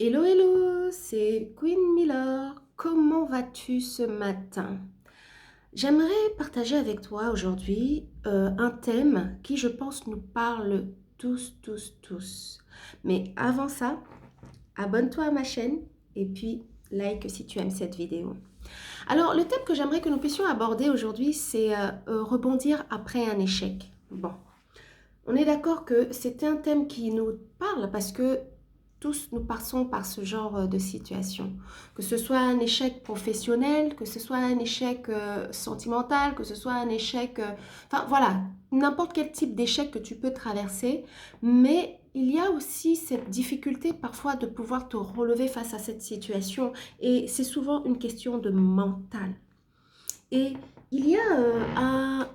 Hello, hello, c'est Queen Miller. Comment vas-tu ce matin? J'aimerais partager avec toi aujourd'hui un thème qui, je pense, nous parle tous, tous, tous. Mais avant ça, abonne-toi à ma chaîne et puis like si tu aimes cette vidéo. Alors, le thème que j'aimerais que nous puissions aborder aujourd'hui, c'est rebondir après un échec. Bon, on est d'accord que c'est un thème qui nous parle parce que tous nous passons par ce genre de situation. Que ce soit un échec professionnel, que ce soit un échec sentimental, que ce soit un échec... enfin voilà, n'importe quel type d'échec que tu peux traverser. Mais il y a aussi cette difficulté parfois de pouvoir te relever face à cette situation. Et c'est souvent une question de mental. Et il y a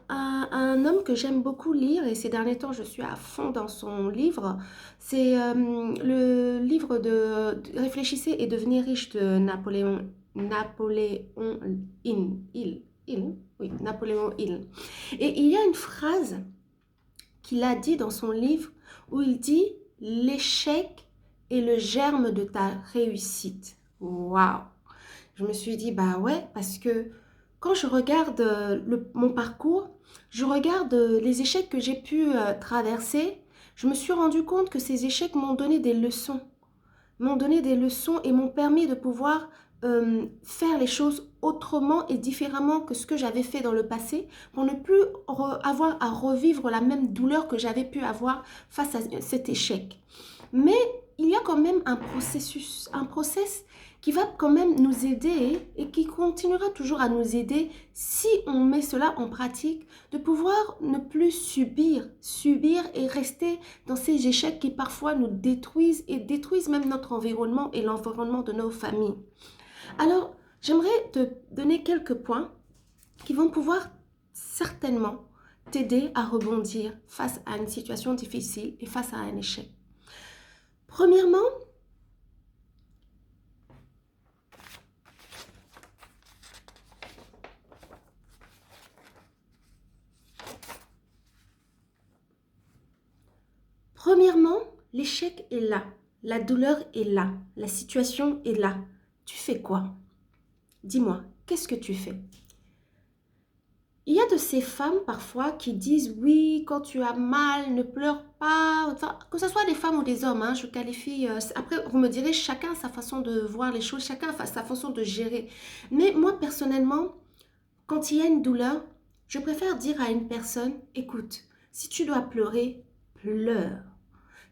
un homme que j'aime beaucoup lire, et ces derniers temps, je suis à fond dans son livre. C'est le livre de Réfléchissez et devenez riche de Napoléon Hill. Oui, Napoléon Hill. Et il y a une phrase qu'il a dit dans son livre où il dit l'échec est le germe de ta réussite. Waouh! Je me suis dit, bah ouais, parce que quand je regarde mon parcours, je regarde les échecs que j'ai pu traverser, je me suis rendu compte que ces échecs m'ont donné des leçons. M'ont donné des leçons et m'ont permis de pouvoir faire les choses autrement et différemment que ce que j'avais fait dans le passé pour ne plus avoir à revivre la même douleur que j'avais pu avoir face à cet échec. Mais il y a quand même un processus, un process qui va quand même nous aider et qui continuera toujours à nous aider si on met cela en pratique, de pouvoir ne plus subir et rester dans ces échecs qui parfois nous détruisent et détruisent même notre environnement et l'environnement de nos familles. Alors, j'aimerais te donner quelques points qui vont pouvoir certainement t'aider à rebondir face à une situation difficile et face à un échec. Premièrement, Premièrement, l'échec est là, la douleur est là, la situation est là. Tu fais quoi? Dis-moi, qu'est-ce que tu fais? Il y a de ces femmes parfois qui disent oui, quand tu as mal, ne pleure pas. Enfin, que ce soit des femmes ou des hommes, hein, je qualifie. Après, vous me direz, chacun a sa façon de voir les choses, chacun a sa façon de gérer. Mais moi, personnellement, quand il y a une douleur, je préfère dire à une personne, écoute, si tu dois pleurer, pleure.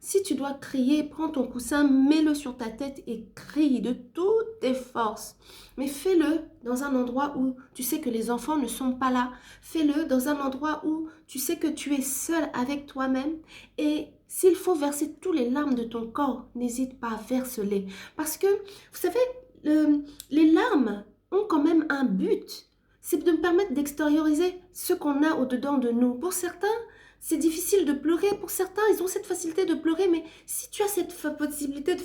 Si tu dois crier, prends ton coussin, mets-le sur ta tête et crie de toutes tes forces. Mais fais-le dans un endroit où tu sais que les enfants ne sont pas là. Fais-le dans un endroit où tu sais que tu es seul avec toi-même. Et s'il faut verser tous les larmes de ton corps, n'hésite pas, verse-les. Parce que, vous savez, les larmes ont quand même un but. C'est de me permettre d'extérioriser ce qu'on a au-dedans de nous. Pour certains, c'est difficile de pleurer. Pour certains, ils ont cette facilité de pleurer. Mais si tu as cette possibilité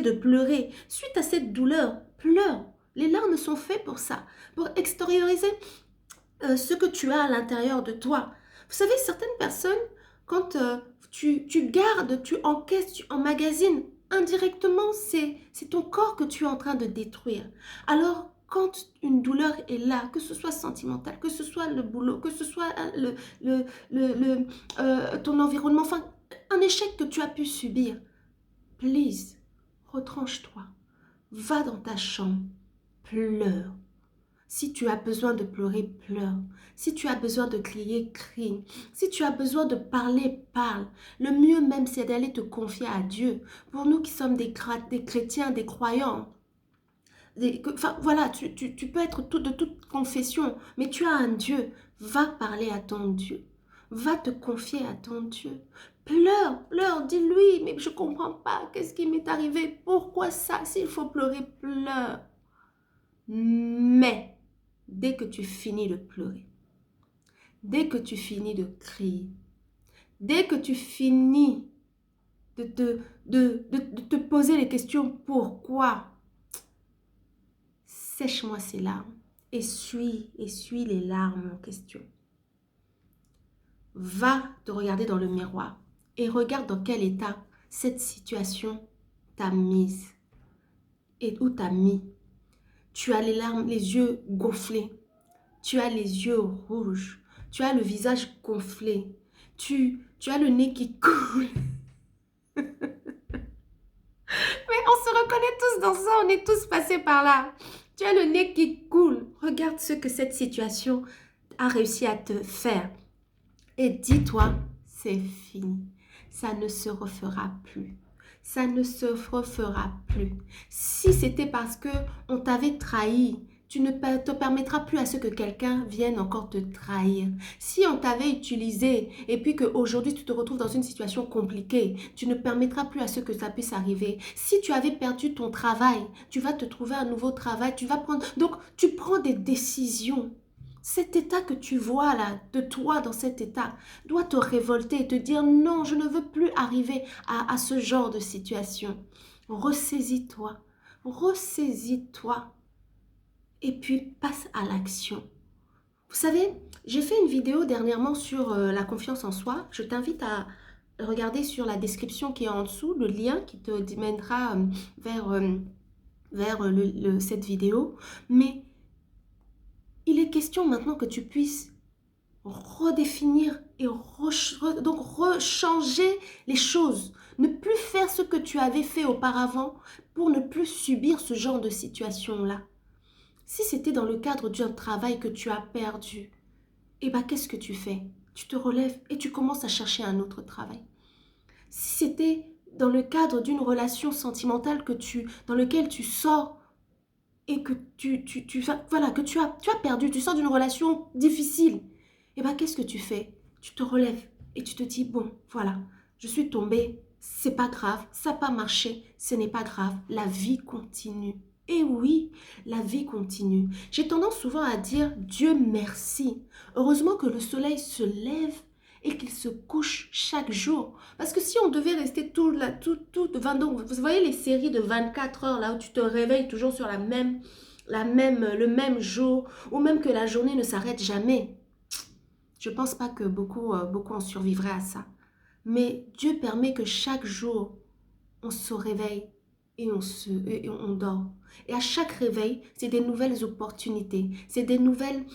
de pleurer suite à cette douleur, pleure. Les larmes sont faites pour ça, pour extérioriser ce que tu as à l'intérieur de toi. Vous savez, certaines personnes, quand tu gardes, tu encaisses, tu emmagasines, indirectement, c'est ton corps que tu es en train de détruire. Alors, quand une douleur est là, que ce soit sentimental, que ce soit le boulot, que ce soit ton environnement, enfin, un échec que tu as pu subir, please, retranche-toi, va dans ta chambre, pleure. Si tu as besoin de pleurer, pleure. Si tu as besoin de crier, crie. Si tu as besoin de parler, parle. Le mieux même, c'est d'aller te confier à Dieu. Pour nous qui sommes des chrétiens, des croyants, enfin voilà, tu peux être de toute confession, mais tu as un Dieu. Va parler à ton Dieu. Va te confier à ton Dieu. Pleure, pleure, dis-lui, mais je ne comprends pas, qu'est-ce qui m'est arrivé? Pourquoi ça? S'il faut pleurer, pleure. Mais, dès que tu finis de pleurer, dès que tu finis de crier, dès que tu finis de te poser les questions pourquoi, sèche-moi ces larmes, essuie les larmes en question. Va te regarder dans le miroir et regarde dans quel état cette situation t'a mise et où t'as mis. Tu as les larmes, les yeux gonflés. Tu as les yeux rouges. Tu as le visage gonflé. Tu as le nez qui coule. Mais on se reconnaît tous dans ça, on est tous passés par là. Tu as le nez qui coule. Regarde ce que cette situation a réussi à te faire. Et dis-toi, c'est fini. Ça ne se refera plus. Ça ne se refera plus. Si c'était parce que on t'avait trahi, tu ne te permettras plus à ce que quelqu'un vienne encore te trahir. Si on t'avait utilisé et puis qu'aujourd'hui tu te retrouves dans une situation compliquée, tu ne permettras plus à ce que ça puisse arriver. Si tu avais perdu ton travail, tu vas te trouver un nouveau travail, tu vas prendre... Donc, tu prends des décisions. Cet état que tu vois là, de toi dans cet état, doit te révolter et te dire non, je ne veux plus arriver à ce genre de situation. Ressaisis-toi, ressaisis-toi et puis passe à l'action. Vous savez, j'ai fait une vidéo dernièrement sur la confiance en soi. Je t'invite à regarder sur la description qui est en dessous, le lien qui te mènera vers cette vidéo. Mais il est question maintenant que tu puisses redéfinir et donc rechanger les choses. Ne plus faire ce que tu avais fait auparavant pour ne plus subir ce genre de situation-là. Si c'était dans le cadre d'un travail que tu as perdu, eh bien, qu'est-ce que tu fais? Tu te relèves et tu commences à chercher un autre travail. Si c'était dans le cadre d'une relation sentimentale dans lequel tu sors et que voilà, que tu as perdu, tu sors d'une relation difficile, eh bien, qu'est-ce que tu fais? Tu te relèves et tu te dis, bon, voilà, je suis tombée, c'est pas grave, ça n'a pas marché, ce n'est pas grave, la vie continue. Et oui, la vie continue. J'ai tendance souvent à dire, Dieu merci. Heureusement que le soleil se lève et qu'il se couche chaque jour. Parce que si on devait rester tout 20, vous voyez les séries de 24 heures là où tu te réveilles toujours sur le même jour, ou même que la journée ne s'arrête jamais. Je ne pense pas que beaucoup en survivraient à ça. Mais Dieu permet que chaque jour, on se réveille et on dort. Et à chaque réveil, c'est des nouvelles opportunités, c'est des nouvelles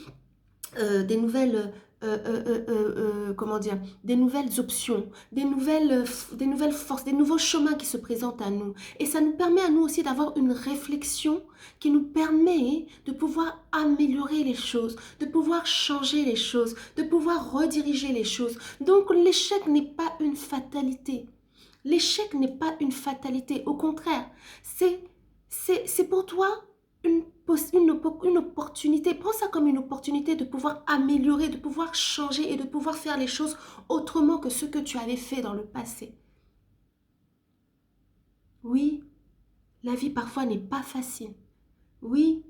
comment dire, des nouvelles options, des nouvelles forces, des nouveaux chemins qui se présentent à nous. Et ça nous permet à nous aussi d'avoir une réflexion qui nous permet de pouvoir améliorer les choses, de pouvoir changer les choses, de pouvoir rediriger les choses. Donc l'échec n'est pas une fatalité. L'échec n'est pas une fatalité. Au contraire, c'est pour toi une opportunité. Prends ça comme une opportunité de pouvoir améliorer, de pouvoir changer et de pouvoir faire les choses autrement que ce que tu avais fait dans le passé. Oui, la vie parfois n'est pas facile. Oui,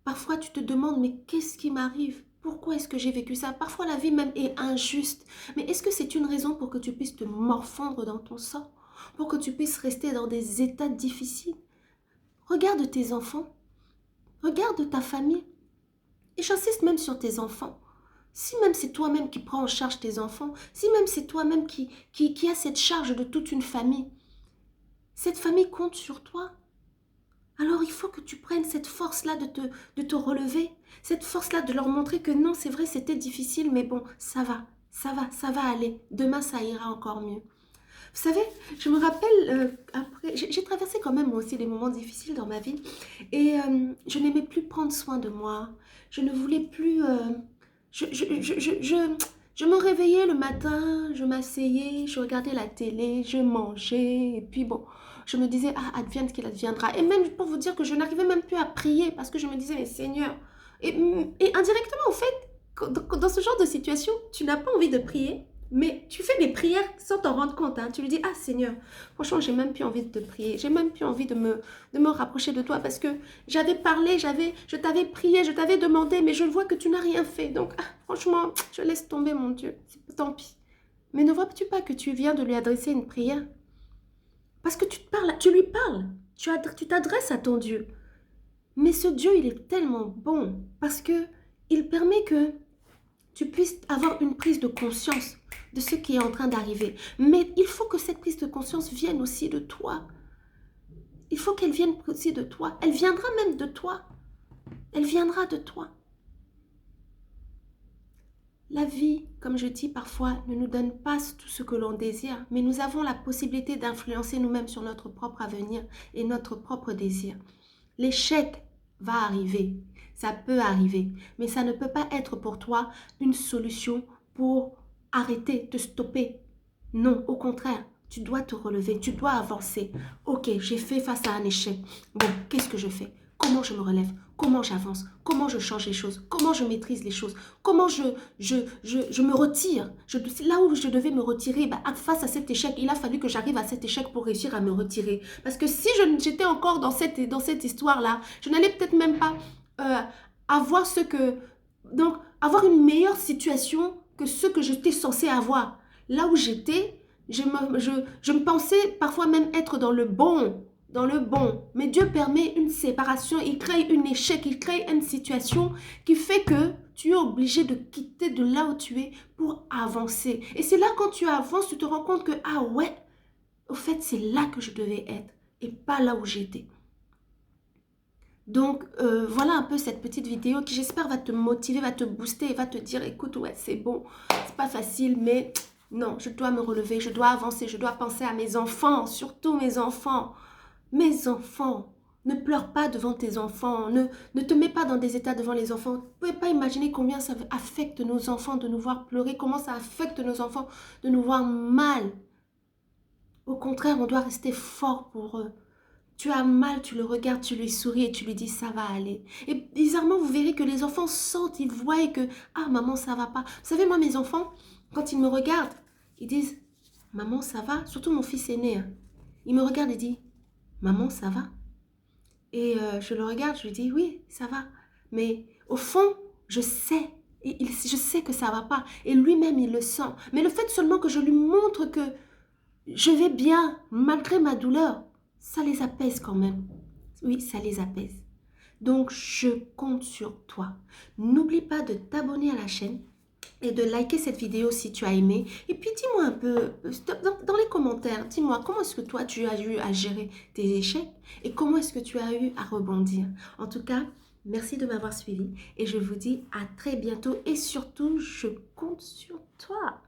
parfois tu te demandes mais qu'est-ce qui m'arrive? Pourquoi est-ce que j'ai vécu ça? Parfois la vie même est injuste. Mais est-ce que c'est une raison pour que tu puisses te morfondre dans ton sang? Pour que tu puisses rester dans des états difficiles? Regarde tes enfants. Regarde ta famille. Et j'insiste même sur tes enfants. Si même c'est toi-même qui prends en charge tes enfants, si même c'est toi-même qui a cette charge de toute une famille, cette famille compte sur toi. Alors il faut que tu prennes cette force-là de te relever, cette force-là de leur montrer que non, c'est vrai, c'était difficile, mais bon, ça va aller. Demain, ça ira encore mieux. Vous savez, je me rappelle, après, j'ai traversé quand même aussi des moments difficiles dans ma vie et je n'aimais plus prendre soin de moi. Je ne voulais plus... je me réveillais le matin, je m'asseyais, je regardais la télé, je mangeais et puis bon, je me disais, ah, advienne ce qu'il adviendra. Et même pour vous dire que je n'arrivais même plus à prier parce que je me disais, mais Seigneur, et indirectement, en fait, dans ce genre de situation, tu n'as pas envie de prier. Mais tu fais des prières sans t'en rendre compte. Hein. Tu lui dis, ah Seigneur, franchement, j'ai même plus envie de te prier. J'ai même plus envie de me rapprocher de toi parce que j'avais parlé, je t'avais prié, je t'avais demandé, mais je vois que tu n'as rien fait. Donc, ah, franchement, je laisse tomber, mon Dieu. Tant pis. Mais ne vois-tu pas que tu viens de lui adresser une prière? Parce que tu lui parles. Tu t'adresses à ton Dieu. Mais ce Dieu, il est tellement bon parce que il permet que tu puisses avoir une prise de conscience de ce qui est en train d'arriver. Mais il faut que cette prise de conscience vienne aussi de toi. il faut qu'elle vienne aussi de toi. Elle viendra même de toi. Elle viendra de toi. La vie, comme je dis parfois, ne nous donne pas tout ce que l'on désire, mais nous avons la possibilité d'influencer nous-mêmes sur notre propre avenir et notre propre désir. L'échec va arriver, ça peut arriver, mais ça ne peut pas être pour toi une solution pour arrêter, te stopper. Non, au contraire, tu dois te relever, tu dois avancer. Ok, j'ai fait face à un échec. Bon, qu'est-ce que je fais? Comment je me relève? Comment j'avance? Comment je change les choses? Comment je maîtrise les choses? Comment je me retire? Là où je devais me retirer, face à cet échec, il a fallu que j'arrive à cet échec pour réussir à me retirer. Parce que si j'étais encore dans cette histoire-là, je n'allais peut-être même pas avoir donc, avoir une meilleure situation que ce que j'étais censée avoir. Là où j'étais, je me pensais parfois même être dans le bon. Mais Dieu permet une séparation, il crée un échec, il crée une situation qui fait que tu es obligé de quitter de là où tu es pour avancer. Et c'est là quand tu avances, tu te rends compte que, ah ouais, au fait, c'est là que je devais être et pas là où j'étais. Donc, voilà un peu cette petite vidéo qui, j'espère, va te motiver, va te booster et va te dire, écoute, ouais, c'est bon, c'est pas facile, mais non, je dois me relever, je dois avancer, je dois penser à mes enfants, surtout mes enfants. Mes enfants, ne pleure pas devant tes enfants, ne te mets pas dans des états devant les enfants. Vous ne pouvez pas imaginer combien ça affecte nos enfants de nous voir pleurer, comment ça affecte nos enfants de nous voir mal. Au contraire, on doit rester fort pour eux. Tu as mal, tu le regardes, tu lui souris et tu lui dis ça va aller. Et bizarrement, vous verrez que les enfants sentent, ils voient que ah maman ça va pas. Vous savez, moi mes enfants, quand ils me regardent, ils disent maman ça va. Surtout mon fils aîné, hein. Il me regarde et dit maman ça va. Et je le regarde, je lui dis oui ça va. Mais au fond, je sais. Je sais que ça va pas. Et lui-même il le sent. Mais le fait seulement que je lui montre que je vais bien malgré ma douleur, ça les apaise quand même. Oui, ça les apaise. Donc, je compte sur toi. N'oublie pas de t'abonner à la chaîne et de liker cette vidéo si tu as aimé. Et puis, dis-moi un peu, dans les commentaires, dis-moi comment est-ce que toi, tu as eu à gérer tes échecs et comment est-ce que tu as eu à rebondir. En tout cas, merci de m'avoir suivi et je vous dis à très bientôt et surtout, je compte sur toi.